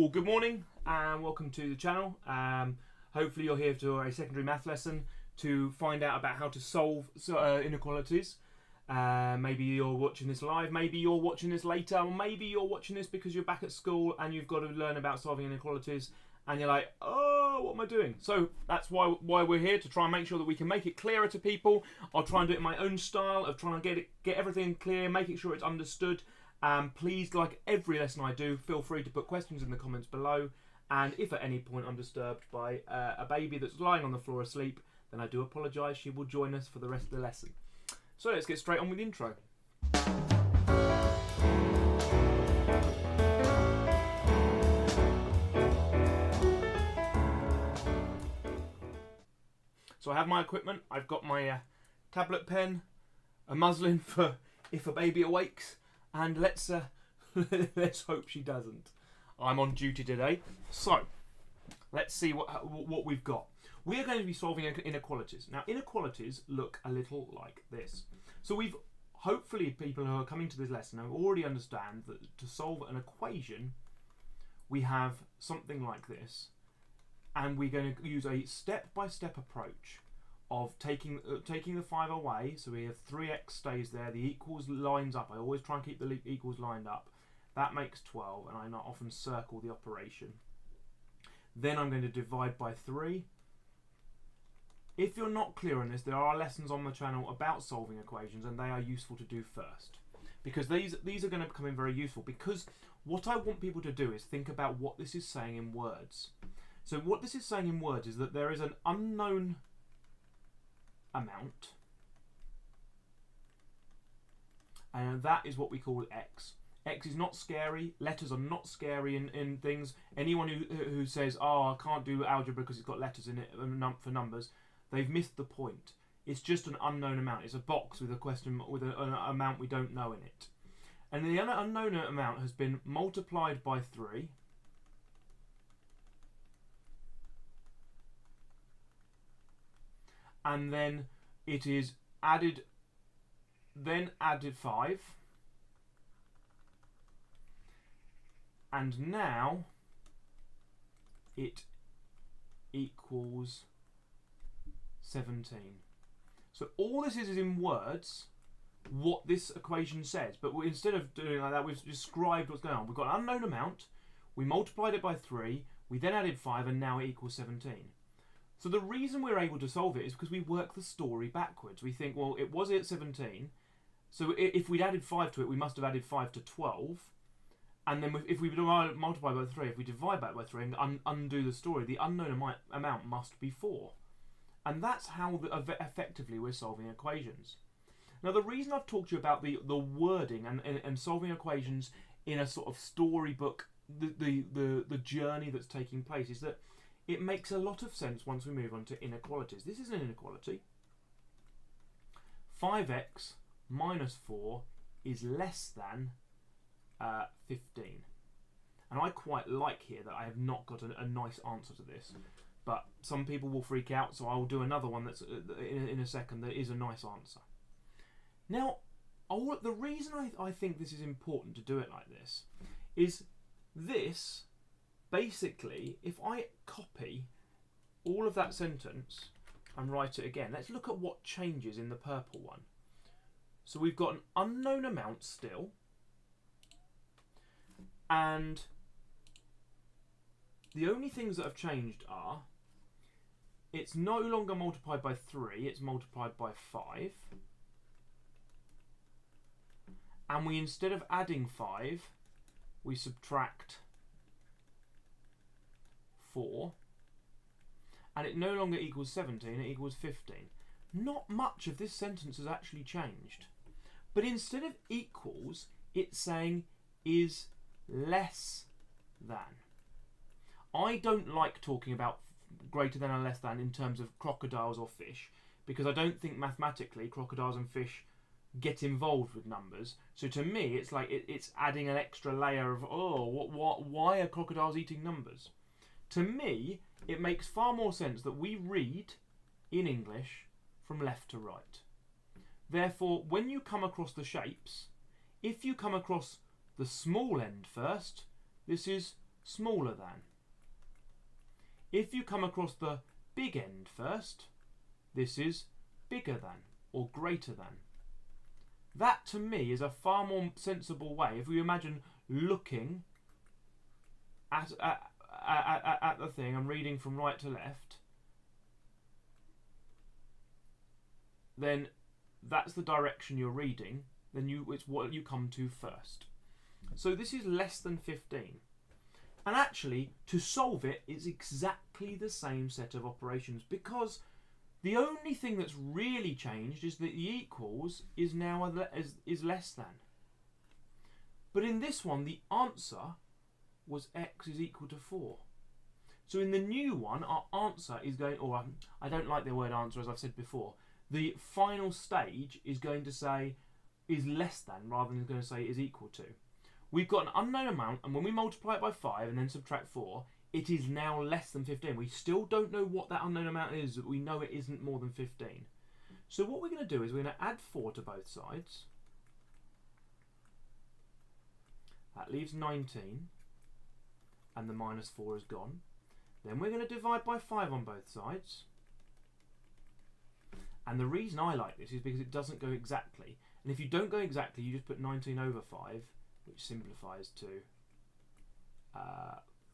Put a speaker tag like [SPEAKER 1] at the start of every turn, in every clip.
[SPEAKER 1] Well, good morning and welcome to the channel. Hopefully you're here for a secondary math lesson to find out about how to solve inequalities. Maybe you're watching this live, maybe you're watching this later, or maybe you're watching this because you're back at school and you've got to learn about solving inequalities and you're like, oh, what am I doing? So that's why we're here, to try and make sure that we can make it clearer to people. I'll try and do it in my own style of trying to get everything clear, making sure it's understood. Please, like every lesson I do, feel free to put questions in the comments below, and if at any point I'm disturbed by a baby that's lying on the floor asleep, then I do apologise. She will join us for the rest of the lesson. So let's get straight on with the intro. So I have my equipment. I've got my tablet pen, a muslin for if a baby awakes, and let's hope she doesn't. I'm on duty today, so let's see what we've got. We are going to be solving inequalities. Now, inequalities look a little like this. So hopefully people who are coming to this lesson already understand that to solve an equation, we have something like this, and we're going to use a step-by-step approach of taking the 5 away. So we have 3x stays there, the equals lines up. I always try and keep the equals lined up. That makes 12, and I not often circle the operation. Then I'm going to divide by 3. If you're not clear on this, there are lessons on the channel about solving equations, and they are useful to do first, because these are going to become in very useful, because what I want people to do is think about what this is saying in words. So what this is saying in words is that there is an unknown amount, and that is what we call x. X is not scary. Letters are not scary in things. Anyone who says, oh, I can't do algebra because it's got letters in it for numbers, they've missed the point. It's just an unknown amount. It's a box with a question with an amount we don't know in it, and the unknown amount has been multiplied by 3 and then it is added 5, and now it equals 17. So all this is in words what this equation says, but instead of doing like that, we've described what's going on. We've got an unknown amount, we multiplied it by 3, we then added 5, and now it equals 17. So the reason we're able to solve it is because we work the story backwards. We think, well, it was at 17, so if we'd added 5 to it, we must have added 5 to 12. And then if we multiply by 3, if we divide that by 3 and undo the story, the unknown amount must be 4. And that's how effectively we're solving equations. Now, the reason I've talked to you about the wording and solving equations in a sort of storybook, the journey that's taking place, is that it makes a lot of sense once we move on to inequalities. This is an inequality. 5x minus 4 is less than 15. And I quite like here that I have not got a nice answer to this. But some people will freak out, so I'll do another one that's in a second that is a nice answer. Now, the reason I think this is important to do it like this is this. Basically, if I copy all of that sentence and write it again, let's look at what changes in the purple one. So we've got an unknown amount still, and the only things that have changed are it's no longer multiplied by 3, it's multiplied by 5. And we, instead of adding 5, we subtract 4, and it no longer equals 17, it equals 15. Not much of this sentence has actually changed, but instead of equals, it's saying is less than. I don't like talking about greater than and less than in terms of crocodiles or fish, because I don't think mathematically crocodiles and fish get involved with numbers. So to me, it's like it's adding an extra layer of, why are crocodiles eating numbers? To me, it makes far more sense that we read in English from left to right. Therefore, when you come across the shapes, if you come across the small end first, this is smaller than. If you come across the big end first, this is bigger than or greater than. That to me is a far more sensible way. If we imagine looking at the thing and reading from right to left, then that's the direction you're reading, then it's what you come to first. So this is less than 15. And actually, to solve it, it's exactly the same set of operations, because the only thing that's really changed is that the equals is now is less than. But in this one, the answer was x is equal to 4. So in the new one, our answer is going, or I don't like the word answer, as I've said before. The final stage is going to say is less than, rather than going to say is equal to. We've got an unknown amount, and when we multiply it by 5 and then subtract 4, it is now less than 15. We still don't know what that unknown amount is, but we know it isn't more than 15. So what we're going to do is we're going to add 4 to both sides. That leaves 19, and the minus 4 is gone. Then we're going to divide by 5 on both sides. And the reason I like this is because it doesn't go exactly. And if you don't go exactly, you just put 19 over 5, which simplifies to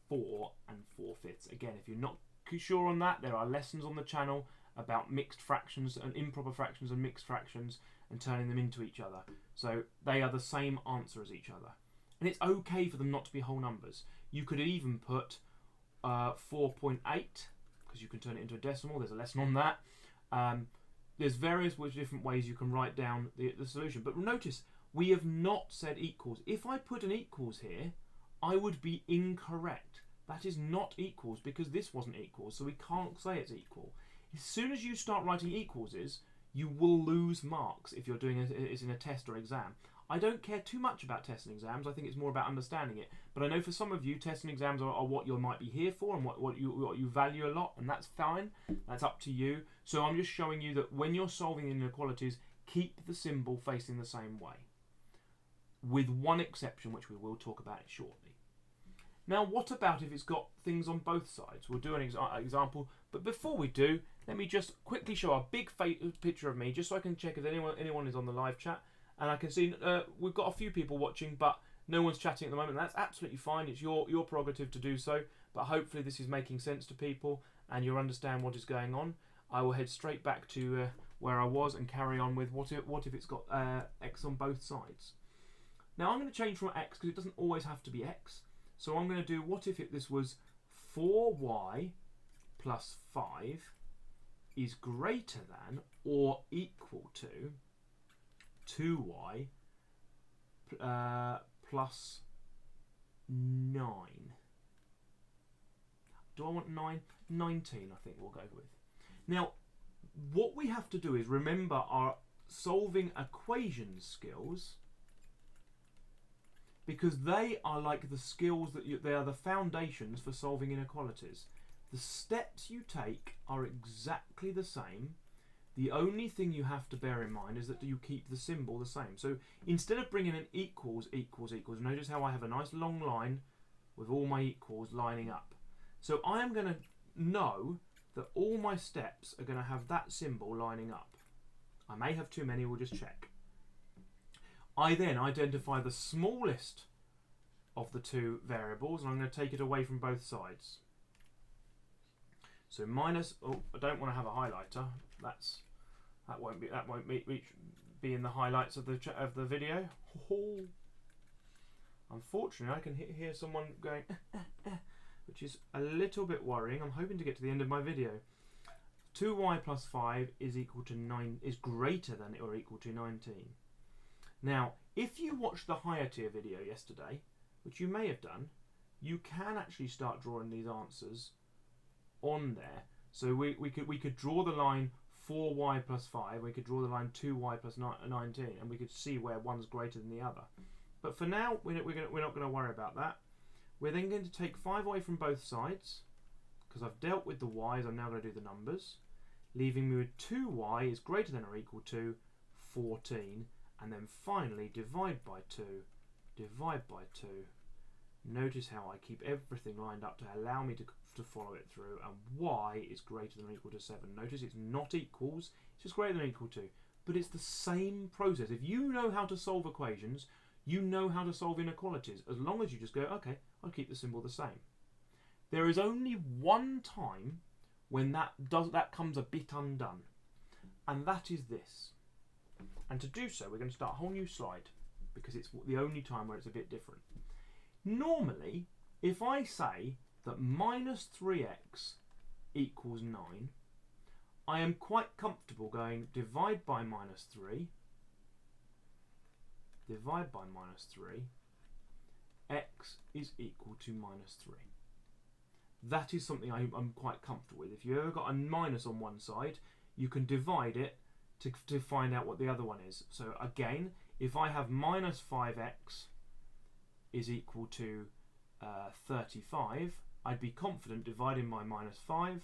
[SPEAKER 1] 4 and 4/5. Again, if you're not sure on that, there are lessons on the channel about mixed fractions and improper fractions and mixed fractions and turning them into each other. So they are the same answer as each other. And it's okay for them not to be whole numbers. You could even put 4.8, because you can turn it into a decimal. There's a lesson on that. There's various different ways you can write down the solution. But notice, we have not said equals. If I put an equals here, I would be incorrect. That is not equals, because this wasn't equals, so we can't say it's equal. As soon as you start writing equals you will lose marks if you're doing it in a test or exam. I don't care too much about tests and exams. I think it's more about understanding it. But I know for some of you, tests and exams are what you might be here for and what you value a lot, and that's fine. That's up to you. So I'm just showing you that when you're solving inequalities, keep the symbol facing the same way, with one exception, which we will talk about shortly. Now, what about if it's got things on both sides? We'll do an example, but before we do, let me just quickly show a big picture of me, just so I can check if anyone is on the live chat. And I can see we've got a few people watching, but no one's chatting at the moment. That's absolutely fine. It's your prerogative to do so. But hopefully this is making sense to people and you'll understand what is going on. I will head straight back to where I was and carry on with what if it's got x on both sides. Now I'm going to change from x because it doesn't always have to be x. So I'm going to do what if this was 4y plus 5 is greater than or equal to 2y plus 9. Do I want 9? 19 I think we'll go with. Now what we have to do is remember our solving equations skills, because they are like the skills they are the foundations for solving inequalities. The steps you take are exactly the same. The only thing you have to bear in mind is that you keep the symbol the same. So instead of bringing an equals, notice how I have a nice long line with all my equals lining up. So I am going to know that all my steps are going to have that symbol lining up. I may have too many, we'll just check. I then identify the smallest of the two variables and I'm going to take it away from both sides. So minus, oh, I don't want to have a highlighter. That won't be in the highlights of the video. Oh. Unfortunately, I can hear someone going, which is a little bit worrying. I'm hoping to get to the end of my video. 2y plus 5 is equal to 9 is greater than or equal to 19. Now, if you watched the higher tier video yesterday, which you may have done, you can actually start drawing these answers on there. So we could draw the line 4y plus 5, we could draw the line 2y plus 19, and we could see where one's greater than the other. But for now, we're not going to worry about that. We're then going to take 5 away from both sides, because I've dealt with the y's, I'm now going to do the numbers, leaving me with 2y is greater than or equal to 14, and then finally divide by 2, Notice how I keep everything lined up to allow me to follow it through, and y is greater than or equal to 7. Notice it's not equals, it's just greater than or equal to. But it's the same process. If you know how to solve equations, you know how to solve inequalities, as long as you just go, okay, I'll keep the symbol the same. There is only one time when that comes a bit undone, and that is this. And to do so, we're going to start a whole new slide, because it's the only time where it's a bit different. Normally, if I say that minus 3x equals 9, I am quite comfortable going divide by minus 3, divide by minus 3, x is equal to minus 3. That is something I'm quite comfortable with. If you've ever got a minus on one side, you can divide it to find out what the other one is. So again, if I have minus 5x is equal to 35, I'd be confident dividing by minus 5.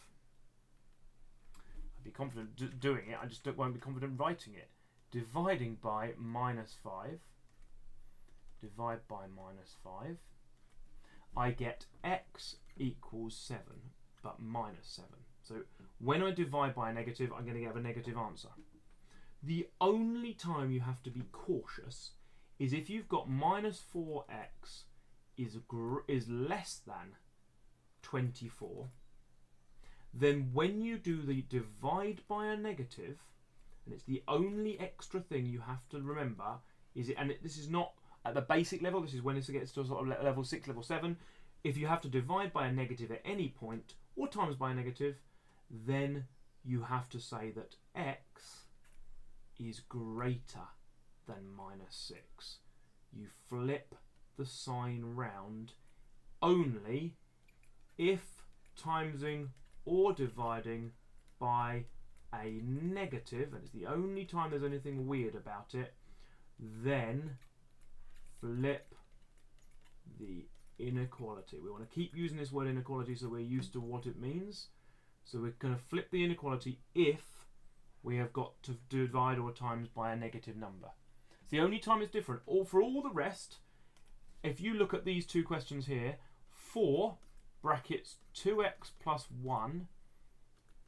[SPEAKER 1] I'd be confident doing it, I just won't be confident writing it. Dividing by minus 5, divide by minus 5, I get x equals 7, but minus 7. So when I divide by a negative, I'm going to get a negative answer. The only time you have to be cautious is if you've got minus 4x is less than 24, then when you do the divide by a negative, and it's the only extra thing you have to remember, this is not at the basic level, this is when it gets to sort of level 6, level 7, if you have to divide by a negative at any point, or times by a negative, then you have to say that x is greater than minus 6. You flip the sign round only if timesing or dividing by a negative, and it's the only time there's anything weird about it, then flip the inequality. We want to keep using this word inequality so we're used to what it means. So we're going to flip the inequality if we have got to divide or times by a negative number. It's the only time it's different. For all the rest, if you look at these two questions here, 4 brackets 2x plus 1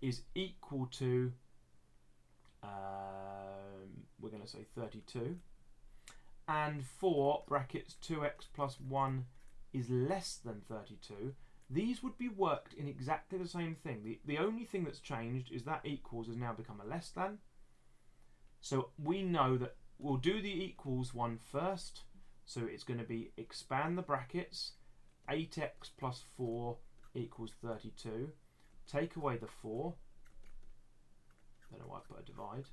[SPEAKER 1] is equal to, we're going to say 32, and 4 brackets 2x plus 1 is less than 32, these would be worked in exactly the same thing. The only thing that's changed is that equals has now become a less than. So we know that we'll do the equals one first. So it's going to be expand the brackets. 8x plus 4 equals 32. Take away the 4. Don't know why I put a divide.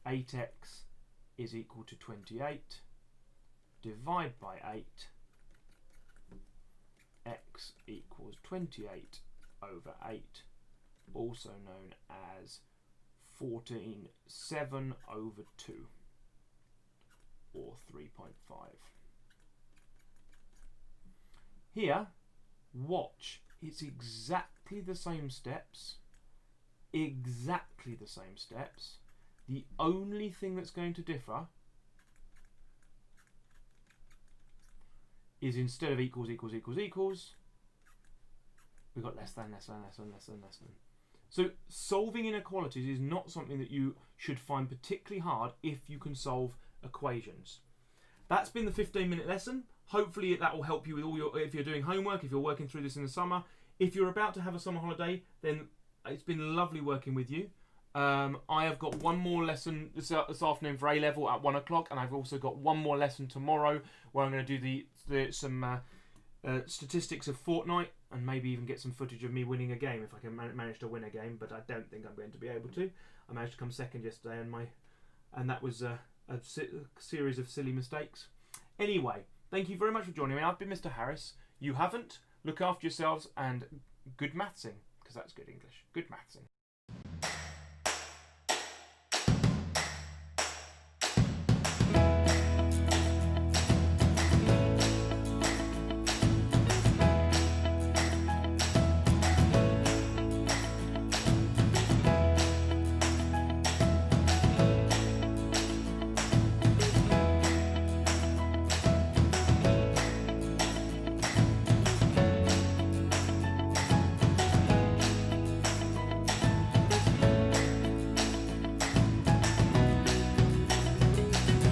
[SPEAKER 1] 8x is equal to 28. Divide by 8. X equals 28 over 8, also known as 14/7 over 2, or 3.5. Here, watch, it's exactly the same steps, exactly the same steps. The only thing that's going to differ is instead of equals, equals, equals, equals, we've got less than, less than, less than, less than, less than. So solving inequalities is not something that you should find particularly hard if you can solve equations. That's been the 15-minute lesson. Hopefully that will help you with all your, if you're doing homework, if you're working through this in the summer. If you're about to have a summer holiday, then it's been lovely working with you. I have got one more lesson this afternoon for A-level at 1 o'clock, and I've also got one more lesson tomorrow where I'm going to do some statistics of Fortnite, and maybe even get some footage of me winning a game if I can manage to win a game, but I don't think I'm going to be able to. I managed to come second yesterday, and that was a series of silly mistakes. Anyway, thank you very much for joining me. I've been Mr. Harris. You haven't. Look after yourselves, and good mathsing, because that's good English. Good mathsing.